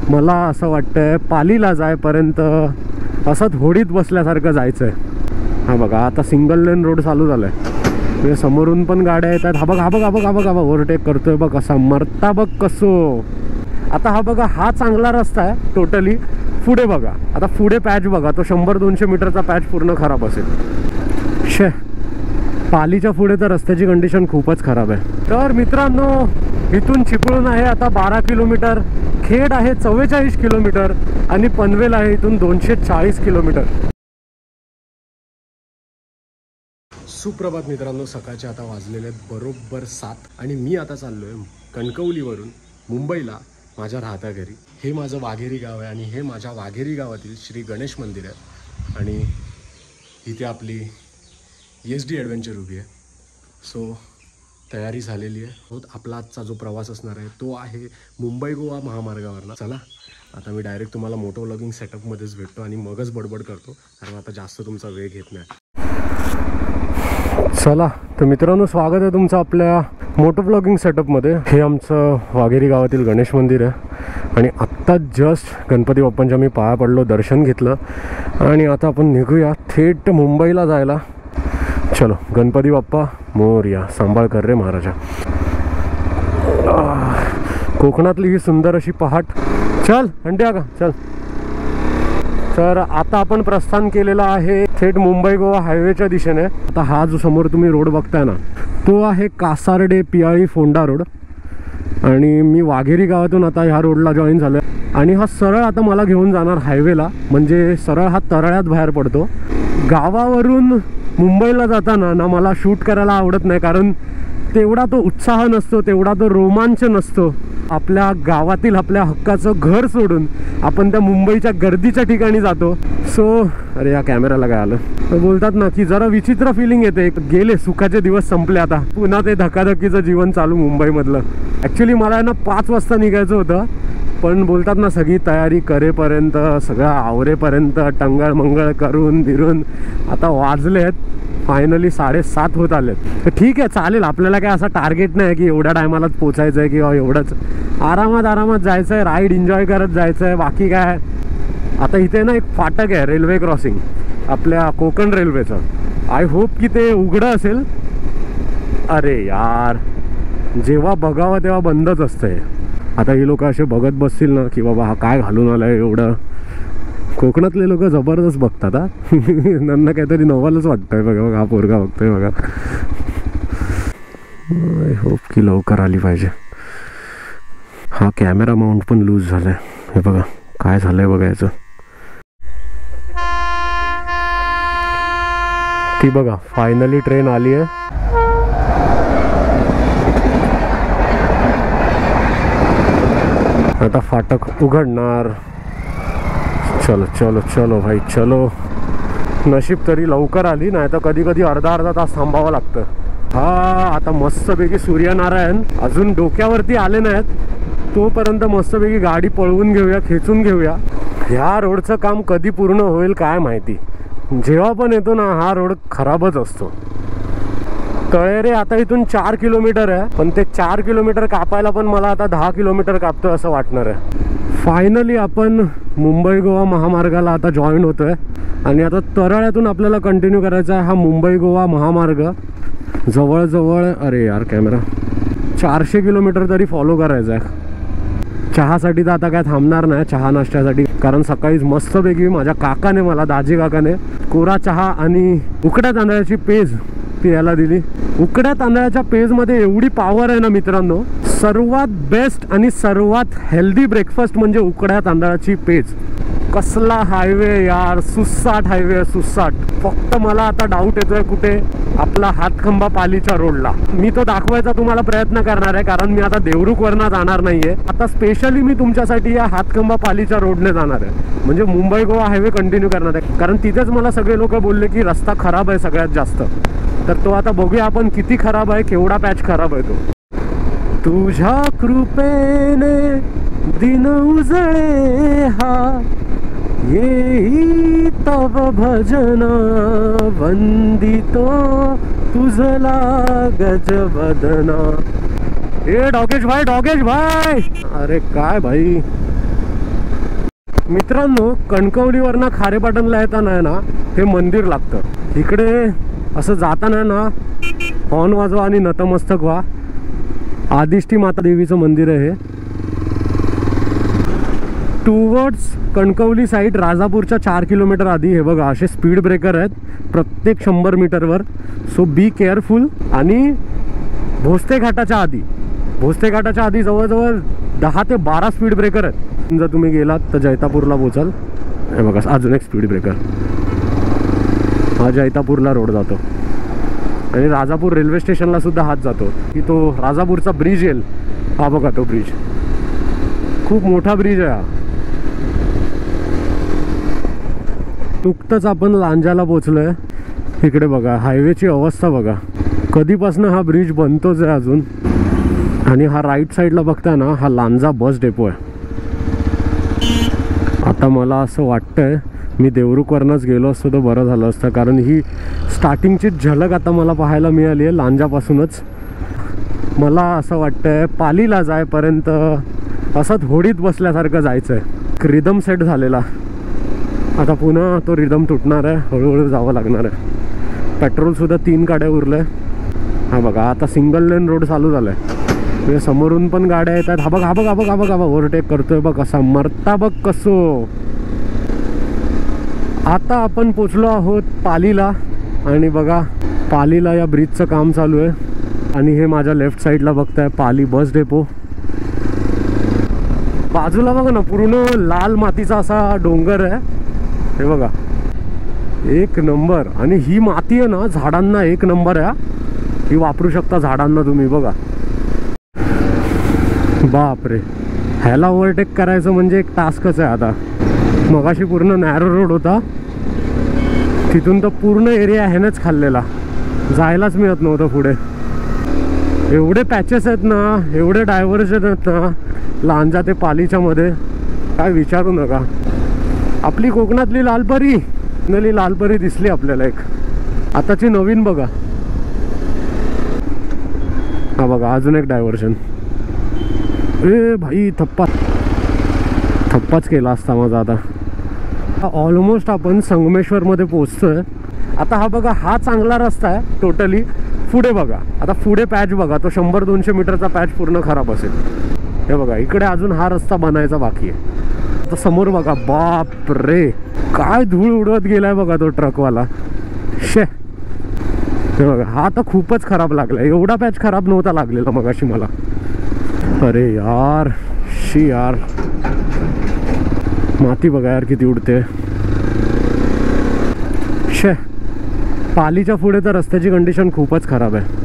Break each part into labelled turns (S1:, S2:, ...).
S1: मला असं वाटतंय पालीला जायपर्यंत असंच होडीत बसल्यासारखं जायचं आहे. हा बघा आता सिंगल लेन रोड चालू झालाय. म्हणजे समोरून पण गाड्या येतात. हा बघ हा बघ हा बघ हा बघ हा बघ ओव्हरटेक करतोय बघ कसा मरता बघ कसो. आता हा बघा हा चांगला रस्ता आहे टोटली. पुढे बघा आता पुढे पॅच बघा तो 100-200 मीटरचा पॅच पूर्ण खराब असेल. शे पालीच्या पुढे तर रस्त्याची कंडिशन खूपच खराब आहे. तर मित्रांनो इथून चिपळूण आहे आता 12 किलोमीटर, खेड आहे 44 किलोमीटर आणि पनवेल आहे इथून 240 किलोमीटर. सुप्रभात मित्रांनो, सकाळचे आता वाजलेले आहेत बरोबर 7 आणि मी आता चाललो आहे कणकवलीवरून मुंबईला माझ्या राहत्या घरी. हे माझं वाघेरी गाव आहे आणि हे माझ्या वाघेरी गावातील श्री गणेश मंदिर आहे आणि इथे आपली SD ॲडव्हेंचर उभी आहे. सो तयारी झालेली आहे. आपला आजचा जो प्रवास असणार आहे तो आहे मुंबई गोवा महामार्गावरनं. चला आता मी डायरेक्ट तुम्हाला मोटो व्लॉगिंग सेटअपमध्येच भेटतो आणि मगच बडबड करतो कारण आता जास्त तुमचा वेळ घेत नाही. चला तर मित्रांनो स्वागत आहे तुमचं आपल्या मोटो व्लॉगिंग सेटअपमध्ये. हे आमचं वाघेरी गावातील गणेश मंदिर आहे आणि आत्ता जस्ट गणपती बाप्पांच्या मी पाया पडलो, दर्शन घेतलं आणि आता आपण निघूया थेट मुंबईला जायला. चलो गणपती बाप्पा मोरया, सांभाळ कर रे महाराजा. कोकणातली ही सुंदर अशी पहाट. चल अंड्या का चल. तर आता आपण प्रस्थान केलेलं आहे थेट मुंबई गोवा हायवेच्या दिशेने. आता हा जो समोर तुम्ही रोड बघताय ना तो आहे कासार्डे पियाळी फोंडा रोड आणि मी वाघेरी गावातून आता ह्या रोडला जॉईन झालो आणि हा सरळ आता मला घेऊन जाणार हायवेला. म्हणजे सरळ हा तरळ्यात बाहेर पडतो. गावावरून मुंबईला जाताना ना मला शूट करायला आवडत नाही कारण तेवढा तो उत्साह नसतो, तेवढा तो रोमांच नसतो. आपल्या गावातील आपल्या हक्काचं घर सोडून आपण त्या मुंबईच्या गर्दीच्या ठिकाणी जातो. सो अरे या कॅमेराला काय आलं. तर बोलतात ना की जरा विचित्र फिलिंग येते. गेले सुखाचे दिवस संपले, आता पुन्हा ते धकाधकीचं जीवन चालू मुंबईमधलं. ॲक्च्युली मला ना 5 वाजता निघायचं होतं पण बोलतात ना सगळी तयारी करेपर्यंत सगळं आवरेपर्यंत टंगळ मंगळ करून बिरून आता वाजले आहेत फायनली 7:30 होत आलेत. तर ठीक आहे चालेल, आपल्याला काय असा टार्गेट नाही की एवढ्या टायमालाच पोचायचं आहे किंवा एवढंच. आरामात जायचं आहे, राईड एन्जॉय करत जायचं आहे, बाकी काय. आता इथे ना एक फाटक आहे रेल्वे क्रॉसिंग आपल्या कोकण रेल्वेचं. आय होप की ते उघडं असेल. अरे यार जेव्हा बघावं तेव्हा बंदच असतंय. आता ही लोक असे बघत बसतील ना की बाबा हा काय घालून आलाय एवढं. कोकणातले लोक जबरदस्त बघतात. हा त्यांना काहीतरी नवलच वाटतंय. बघा हा पोरगा बघतोय बघा. आय होप की लवकर आली पाहिजे. हा कॅमेरा माउंट पण लूज झालाय. हे बघा काय झालंय बघायचं. ती बघा फायनली ट्रेन आली आहे. आता फाटक उघडणार. चलो चलो चलो भाई चलो. नशीब तरी लवकर आली, नाही तर कधी कधी अर्धा तास थांबावं लागतं. हा आता मस्तपैकी सूर्यनारायण अजून डोक्यावरती आले नाहीत तोपर्यंत मस्तपैकी गाडी पळवून घेऊया, खेचून घेऊया. ह्या रोडचं काम कधी पूर्ण होईल काय माहिती. जेव्हा पण येतो ना हा रोड खराबच असतो. तळेरे आता इथून 4 किलोमीटर आहे पण ते 4 किलोमीटर कापायला पण मला आता 10 किलोमीटर कापतोय असं वाटणार आहे. फायनली आपण मुंबई गोवा महामार्गाला आता जॉईन होतोय आणि आता तरळ्यातून आपल्याला कंटिन्यू करायचा आहे हा मुंबई गोवा महामार्ग. जवळजवळ अरे यार कॅमेरा 400 किलोमीटर तरी फॉलो करायचा आहे. चहासाठी तर आता काय थांबणार नाही चहा नाश्त्यासाठी, कारण सकाळीच मस्तपैकी माझ्या काकाने मला दाजी काकाने कोरा चहा आणि उकड्या तांदळाची पेज पियाला दिली. उकड्या तांदळाच्या पेजमध्ये एवढी पॉवर आहे ना मित्रांनो. सर्वात बेस्ट आणि सर्वात हेल्दी ब्रेकफास्ट म्हणजे उकड्या तांदळाची पेज. कसला हायवे यार, सुसाट हायवे सुसाट. फक्त मला आता डाऊट येतोय कुठे आपला हातखंबा पालीच्या रोडला. मी तो दाखवायचा तुम्हाला प्रयत्न करणार आहे कारण मी आता देवरुखवरनं जाणार नाहीये. आता स्पेशली मी तुमच्यासाठी या हातखंबा पालीच्या रोडने जाणार आहे. म्हणजे मुंबई गोवा हायवे कंटिन्यू करणार आहे कारण तिथेच मला सगळे लोक बोलले की रस्ता खराब आहे सगळ्यात जास्त. तर तो आता बघूया आपण किती खराब आहे, केवढा पॅच खराब आहे तो. तुझ्या कृपेने दिन उजळे हा येई तव भजन वंदितो तुझला गजबदना. ए डॉगेश भाई अरे काय भाई मित्रांनो, कणकवलीवरनं खारेपाटणला येताना आहे ना हे मंदिर लागतं. इकडे असं जाताना ना हॉर्न वाजवा आणि नतमस्तक व्हा. आदिष्टी माता देवीचं मंदिर आहे हे. टुवर्ड्स कणकवली साईड राजापूरच्या 4 किलोमीटर आधी हे बघा असे स्पीड ब्रेकर आहेत प्रत्येक 100 मीटरवर. So be careful. आणि भोसते घाटाच्या आधी जवळजवळ 10 ते 12 स्पीड ब्रेकर आहेत. जर तुम्ही गेलात तर जैतापूरला पोचाल. हे बघा अजून एक स्पीड ब्रेकर. हा जैतापूरला रोड जातो आणि राजापूर रेल्वे स्टेशनला सुद्धा हात जातो की तो राजापूरचा ब्रिज येईल. हा बघा तो ब्रिज, खूप मोठा ब्रिज आहे हा. नुकतंच आपण लांजाला पोचलोय. इकडे बघा हायवेची अवस्था बघा. कधीपासून हा ब्रिज बनतोच आहे अजून. आणि हा राईट साईडला बघताय ना हा लांजा बस डेपो आहे. आता मला असं वाटतंय मी देवरुखवरनंच गेलो असतो तर बरं झालं असतं, कारण ही स्टार्टिंगची झलक आता मला पाहायला मिळाली आहे लांजापासूनच. मला असं वाटतंय पालीला जायपर्यंत असंच होडीत बसल्यासारखं जायचं आहे. रिदम सेट झालेला, आता पुन्हा तो रिदम तुटणार आहे. हळूहळू जावं लागणार आहे. पेट्रोलसुद्धा 3 गाड्या उरल्या. हा बघा आता सिंगल लेन रोड चालू झाला आहे. म्हणजे समोरून पण गाड्या येतात. हा बघ ओव्हरटेक करतोय बघ कसा मरता बघ कसो. आता आपण पोचलो आहोत पालीला. आणि बघा पालीला या ब्रिजचं काम चालू आहे. आणि हे माझ्या लेफ्ट साईडला बघताय पाली बस डेपो. बाजूला बघा ना पूर्ण लाल मातीचा असा डोंगर आहे. हे बघा एक नंबर. आणि ही माती आहे ना झाडांना एक नंबर आहे. ही वापरू शकता झाडांना तुम्ही. बघा बापरे, ह्याला ओव्हरटेक करायचं म्हणजे एक टास्कच आहे. आता मगाशी पूर्ण नॅरो रोड होता, तिथून तर पूर्ण एरिया ह्यानेच खाल्लेला. जायलाच मिळत नव्हतं पुढे. एवढे पॅचेस आहेत ना, एवढे डायव्हर्जन आहेत ना लांजा ते पालीच्या मध्ये, काय विचारू नका. आपली कोकणातली लालपरी लालपरी दिसली आपल्याला एक. आताची नवीन बघा. हा बघा अजून एक डायव्हर्जन. ए भाई थप्पाच केला असता माझा. आता ऑलमोस्ट आपण संगमेश्वरमध्ये पोचतोय. आता हा बघा हा चांगला रस्ता आहे टोटली. पुढे बघा आता पुढे पॅच बघा, तो 100-200 मीटरचा पॅच पूर्ण खराब असेल. हे बघा इकडे अजून हा रस्ता बनायचा बाकी आहे. आता समोर बघा बाप रे काय धूळ उडवत गेलाय बघा तो ट्रकवाला. शे हे बघा हा तर खूपच खराब लागला. एवढा पॅच खराब नव्हता लागलेला मगाशी मला. अरे यार शी यार, माती बघा यार किती उडते. शे पालीच्या पुढे तर रस्त्याची कंडिशन खूपच खराब आहे.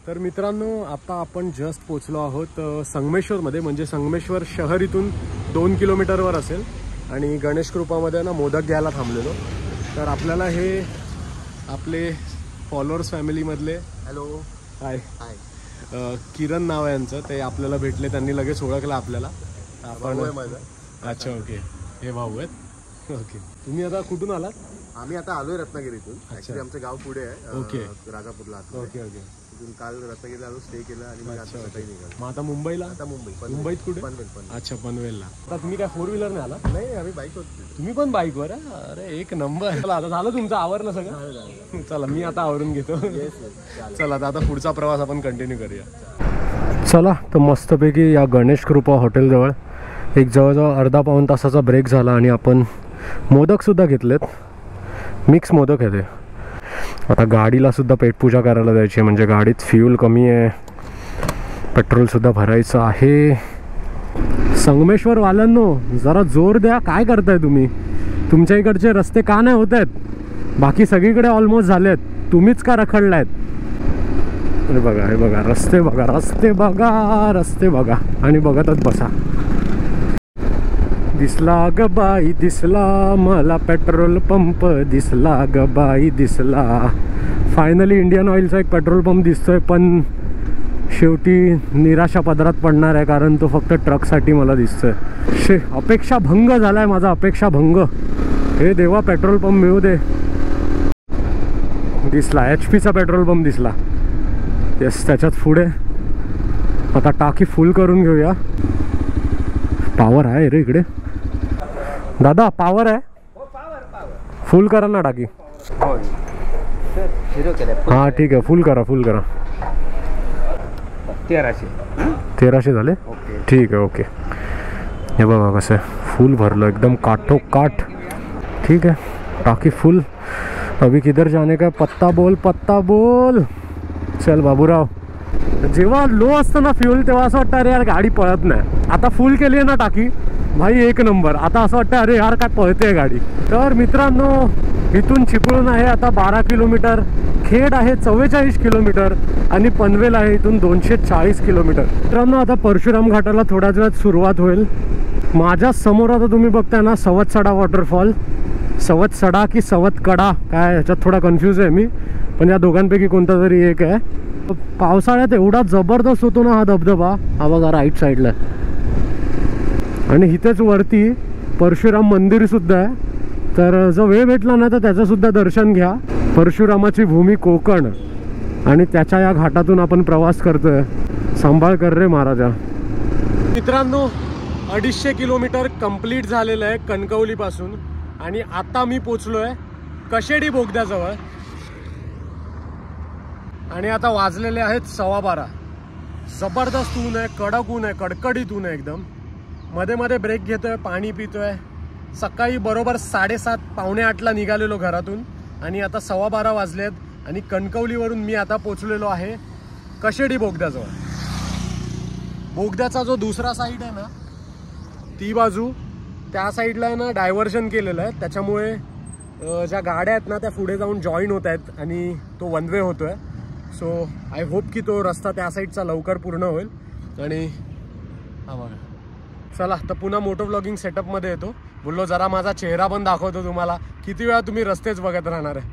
S1: तर मित्रांनो आता आपण जस्ट पोचलो आहोत संगमेश्वरमध्ये. म्हणजे संगमेश्वर शहर इथून 2 किलोमीटरवर असेल. आणि गणेश कृपामध्ये ना मोदक घ्यायला थांबलेलो. तर आपल्याला हे आपले फॉलोअर्स फॅमिलीमधले हॅलो हाय किरण नाव आहे यांचं, ते आपल्याला भेटले. त्यांनी लगेच ओळखलं आपल्याला. आपण अच्छा ओके, हे भाऊ आहेत. ओके तुम्ही आता कुठून आलात?
S2: आम्ही आता आलोय रत्नागिरीतून. ऍक्च्युली आमचं गाव पुढे आहे.
S1: ओके
S2: राजापूरला.
S1: Okay okay.
S2: तिथून काल रत्नागिरीला आलो, स्टे केलं आणि मग आता सकाळी निघालो.
S1: मग आता मुंबईला?
S2: आता
S1: मुंबईत कुठे?
S2: पनवेल.
S1: अच्छा पनवेलला. आता तुम्ही काय 4 व्हीलरने आला?
S2: नाही आम्ही बाईक होतो.
S1: तुम्ही पण बाईकवर? अरे एक नंबर. चला आता झालं तुमचं आवरलं सगळं? चला मी आता आवरून घेतो. चला आता पुढचा प्रवास आपण कंटिन्यू करूया. चला तर मस्तपैकी या गणेश कृपा हॉटेलजवळ एक जवळजवळ अर्धा-पाऊण तासाचा ब्रेक झाला. आणि आपण मोदकसुद्धा घेतलेत. मिक्स मोदक आहे ते. आता गाडीला सुद्धा पेटपूजा करायला जायची आहे. म्हणजे गाडीत फ्यूल कमी आहे, पेट्रोलसुद्धा भरायचं आहे. संगमेश्वरवाल्यांनो जरा जोर द्या. काय करताय तुम्ही? तुमच्या इकडचे रस्ते का नाही होत आहेत? बाकी सगळीकडे ऑलमोस्ट झाले आहेत, तुम्हीच का रखडलायत? हे बघा हे बघा रस्ते बघा रस्ते बघा रस्ते बघा आणि बघतच बसा. दिसला ग बाई दिसला मला पेट्रोल पंप दिसला ग बाई दिसला. फायनली इंडियन ऑइलचा एक पेट्रोल पंप दिसतोय. पण शेवटी निराशा पदरात पडणार आहे, कारण तो फक्त ट्रकसाठी मला दिसतोय. शे अपेक्षा भंग झालाय माझा, अपेक्षा भंग. हे देवा पेट्रोल पंप मिळू दे. दिसला HP पेट्रोल पंप दिसला. येस त्याच्यात पुढे. आता टाकी फुल करून घेऊया. पावर आहे रे इकडे दादा, पावर आहे. फुल करा ना टाकी. हा ठीक आहे, फुल करा, फुल करा. 1300 झाले. ठीक आहे, ओके. हे बघा कसं आहे, फुल भरलं एकदम काठोकाठ. ठीक है, टाकी फुल. अभी किधर जाने का, पत्ता बोल, पत्ता बोल. चल बाबूराव. जेव्हा लो असतं ना फ्यूल तेव्हा असं वाटतं अरे यार गाडी पळत नाही. आता फुल केली आहे ना टाकी भाई, एक नंबर. आता असं वाटतं अरे यार काय पळते गाडी. तर मित्रांनो, इथून चिपळूण आहे आता 12 किलोमीटर, खेड आहे 44 किलोमीटर आणि पनवेल आहे इथून 240 किलोमीटर. मित्रांनो, आता परशुराम घाटाला थोड्याच वेळात सुरुवात होईल. माझ्या समोर आता तुम्ही बघताय ना सवतसडा वॉटरफॉल. सवतसडा की सवतकडा काय, ह्याच्यात थोडा कन्फ्यूज आहे मी, पण या दोघांपैकी कोणता तरी एक आहे. पावसाळ्यात एवढा जबरदस्त होतो ना हा धबधबा. हा बघा राईट साईडला. आणि इथेच वरती परशुराम मंदिर सुद्धा आहे. तर जो वेळ भेटला ना तर त्याचं सुद्धा दर्शन घ्या. परशुरामाची भूमी कोकण आणि त्याच्या या घाटातून आपण प्रवास करतोय. सांभाळ कर रे महाराजा. मित्रांनो, 250 किलोमीटर कंप्लीट झालेलं आहे कणकवली पासून आणि आता मी पोचलोय कशेडी बोगद्याजवळ. आणि आता वाजलेले आहेत 12:15. जबरदस्त ऊन आहे, कडक ऊन आहे, कडकडीत ऊन आहे एकदम. मध्ये मध्ये ब्रेक घेतोय, पाणी पितोय. सकाळी बरोबर 7:30 पावणे 8ला निघालेलो घरातून आणि आता 12:15 वाजलेत आणि कणकवलीवरून मी आता पोचलेलो आहे कशेडी बोगद्याजवळ. बोगद्याचा जो दुसरा साईड आहे ना ती बाजू, त्या साईडला आहे ना डायव्हर्शन केलेलं आहे. त्याच्यामुळे ज्या गाड्या आहेत ना त्या पुढे जाऊन जॉईन होत आहेत आणि तो वन वे होतोय. सो आय होप की तो रस्ता त्या साईडचा लवकर पूर्ण होईल. आणि हा बघा, चला तर पुन्हा मोटो व्लॉगिंग सेटअपमध्ये येतो. बोललो जरा माझा चेहरा पण दाखवतो तुम्हाला, किती वेळा तुम्ही रस्तेच बघत राहणार आहे.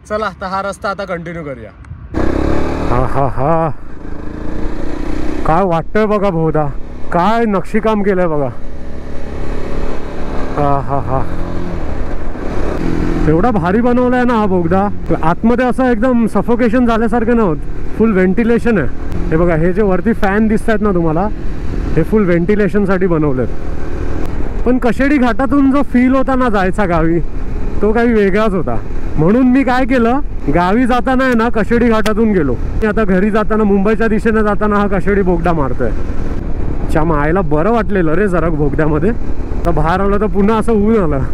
S1: चला तर हा रस्ता आता कंटिन्यू करूया. हा हा हा, काय वाटतंय बघा बहुधा, काय नक्षीकाम केलंय बघा. हा हा हा, एवढा भारी बनवलाय ना हा बोगदा. आतमध्ये असं एकदम सफोकेशन झाल्यासारखं नव्हत, फुल व्हेंटिलेशन आहे. हे बघा, हे जे वरती फॅन दिसत आहेत ना तुम्हाला, हे फुल व्हेंटिलेशनसाठी बनवलेत. पण कशेडी घाटातून जो फील होता ना जायचा गावी, तो काही वेगळाच होता. म्हणून मी काय केलं, गावी जाताना आहे ना कशेडी घाटातून गेलो. आता घरी जाताना मुंबईच्या दिशेने जाताना हा कशेडी बोगदा मारतोय. च्या मायला बरं वाटलेलं रे जरा बोगद्यामध्ये. आता बाहेर आलं तर पुन्हा असं ऊन आलं.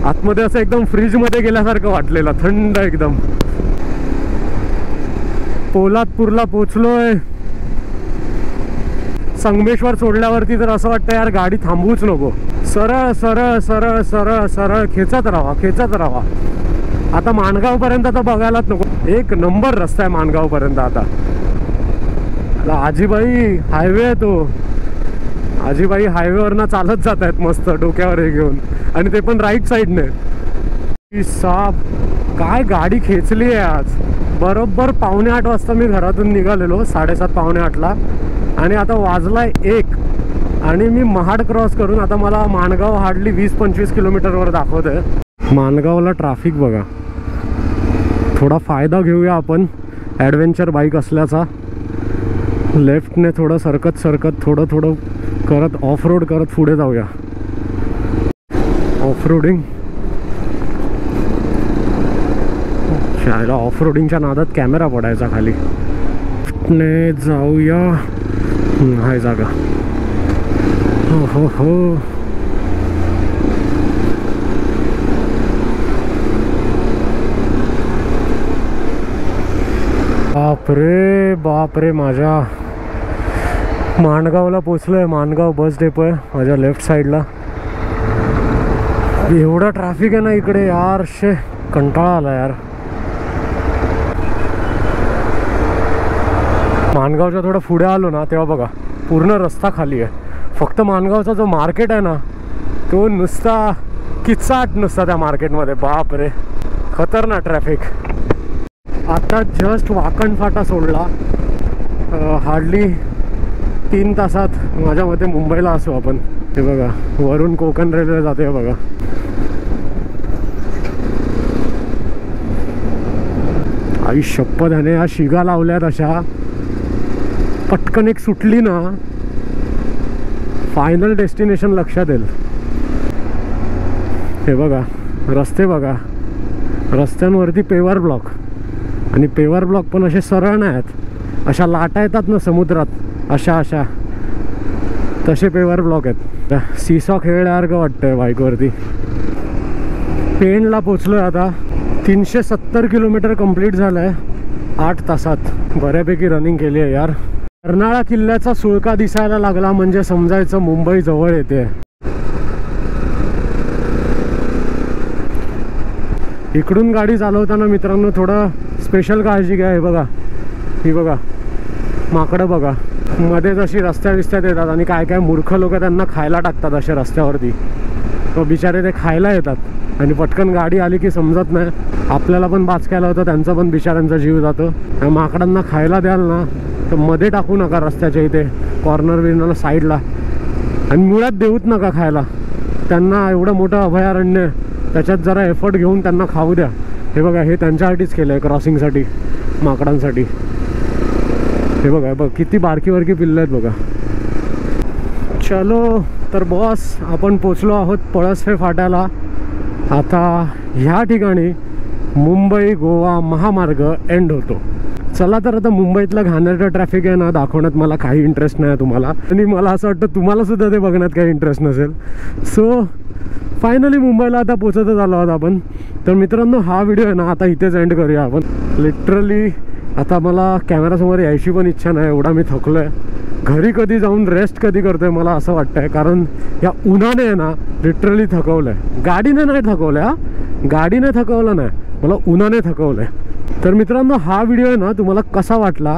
S1: आतमध्ये असं एकदम फ्रीजमध्ये गेल्यासारखं वाटलेलं, थंड एकदम. पोलादपूरला पोचलोय. संगमेश्वर सोडल्यावरती तर असं वाटतं यार गाडी थांबवूच नको. सरळ सरळ सरळ सरळ सरळ खेचत राहा, खेचत राहा. आता माणगाव पर्यंत तर बघायलाच नको. एक नंबर रस्ता आहे माणगाव पर्यंत. आता आजीबाई हायवे आहे तो. आजीबाई हायवेवरनं चालत जात आहेत मस्त डोक्यावर हे घेऊन, आणि ते पण राईट साईडने. साप काय गाडी खेचली आहे आज. बरोबर 7:45 वाजता मी घरातून निघालेलो, 7:30 पावणे 8ला, आणि आता वाजलाय 1 आणि मी महाड क्रॉस करून आता मला माणगाव हार्डली 20-25 किलोमीटरवर दाखवतंय. माणगावला ट्रॅफिक बघा. थोडा फायदा घेऊया आपण ॲडव्हेंचर बाईक असल्याचा. लेफ्टने थोडं सरकत सरकत थोडं थोडं करत ऑफ रोड करत पुढे जाऊया. ऑफ रोडिंग, शाळेला ऑफ रोडिंगच्या नादात कॅमेरा पडायचा खाली. ने जाऊया, हाय जागा. हो हो हो, बापरे बापरे. माझ्या माणगावला पोचलोय. माणगाव बस डेपो आहे माझ्या लेफ्ट साईडला. एवढा ट्रॅफिक आहे ना इकडे यार, शे कंटाळा आला यार. माणगावच्या थोडं पुढे आलो ना तेव्हा बघा पूर्ण रस्ता खाली आहे. फक्त माणगावचा जो मार्केट आहे ना तो नुसता किचाट नुसता त्या मार्केटमध्ये. बाप रे, खतरनाक ट्रॅफिक. आता जस्ट वाकण फाटा सोडला. हार्डली 3 तासात माझ्या मते मुंबईला असू आपण. हे बघा वरून कोकण रेल्वे जाते बघा. आई शपथाने या शिगा लावल्यात अशा, पटकन एक सुटली ना फायनल डेस्टिनेशन लक्षात येईल. हे बघा रस्ते बघा, रस्त्यांवरती पेवर ब्लॉक, आणि पेवर ब्लॉक पण असे सरळ नाही आहेत, अशा लाटा येतात ना समुद्रात, अशा तसे पेवर ब्लॉक आहेत. सीसॉ खेळल्यासारखं वाटतंय बाईकवरती. पेणला पोचलोय आता. 370 किलोमीटर कंप्लीट झालं आहे 8 तासात. बऱ्यापैकी रनिंग केली आहे यार. कर्नाळा किल्ल्याचा सुळका दिसायला लागला म्हणजे समजायचं मुंबई जवळ येते. इकडून गाडी चालवताना मित्रांनो थोडं स्पेशल काळजी घ्या. हे बघा, ही बघा माकडं बघा, मध्येच अशी रस्त्यात येतात आणि काय काय मूर्ख लोक त्यांना खायला टाकतात अशा रस्त्यावरती. तो बिचारे ते खायला येतात आणि पटकन गाडी आली की समजत नाही, आपल्याला पण बाचकायला होतं, त्यांचा पण बिचाऱ्यांचा जीव जातो. त्या माकडांना खायला द्याल ना तर मध्ये टाकू नका रस्त्याच्या इथे कॉर्नर बिर्नरला साईडला, आणि मुळात देऊच नका खायला त्यांना. एवढं मोठं अभयारण्य, त्याच्यात जरा एफर्ट घेऊन त्यांना खाऊ द्या. हे बघा हे त्यांच्यासाठीच केलं आहे, क्रॉसिंगसाठी, माकडांसाठी. हे बघा किती बारकी पिल्लं आहेत बघा. चलो तर बॉस, आपण पोचलो आहोत पळसफे फाट्याला. आता ह्या ठिकाणी मुंबई गोवा महामार्ग एंड होतो. चला तर आता मुंबईतलं घाणेरडं ट्रॅफिक आहे ना दाखवण्यात मला काही इंटरेस्ट नाही आहे तुम्हाला, आणि मला असं वाटतं तुम्हाला सुद्धा ते बघण्यात काही इंटरेस्ट नसेल. सो फायनली मुंबईला आता पोचतच आलो आहोत आपण. तर मित्रांनो हा व्हिडिओ आहे ना आता इथेच एंड करूया आपण. लिटरली आता मला कॅमेरासमोर यायची पण इच्छा नाही, एवढा मी थकलो आहे. घरी कधी जाऊन रेस्ट कधी करतोय मला असं वाटतं आहे, कारण या उन्हाने आहे ना लिटरली थकवलं आहे. गाडीने नाही थकवलं, हा गाडीने थकवलं नाही, मला उन्हाने थकवलं आहे. तर मित्रांनो हा व्हिडिओ आहे ना तुम्हाला कसा वाटला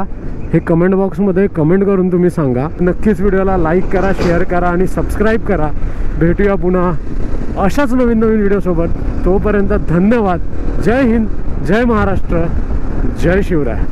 S1: हे कमेंट बॉक्समध्ये कमेंट करून तुम्ही सांगा. नक्कीच व्हिडिओला लाईक करा, शेअर करा आणि सबस्क्राईब करा. भेटूया पुन्हा अशाच नवीन व्हिडिओसोबत. तोपर्यंत धन्यवाद. जय हिंद, जय महाराष्ट्र, जय शिवराय.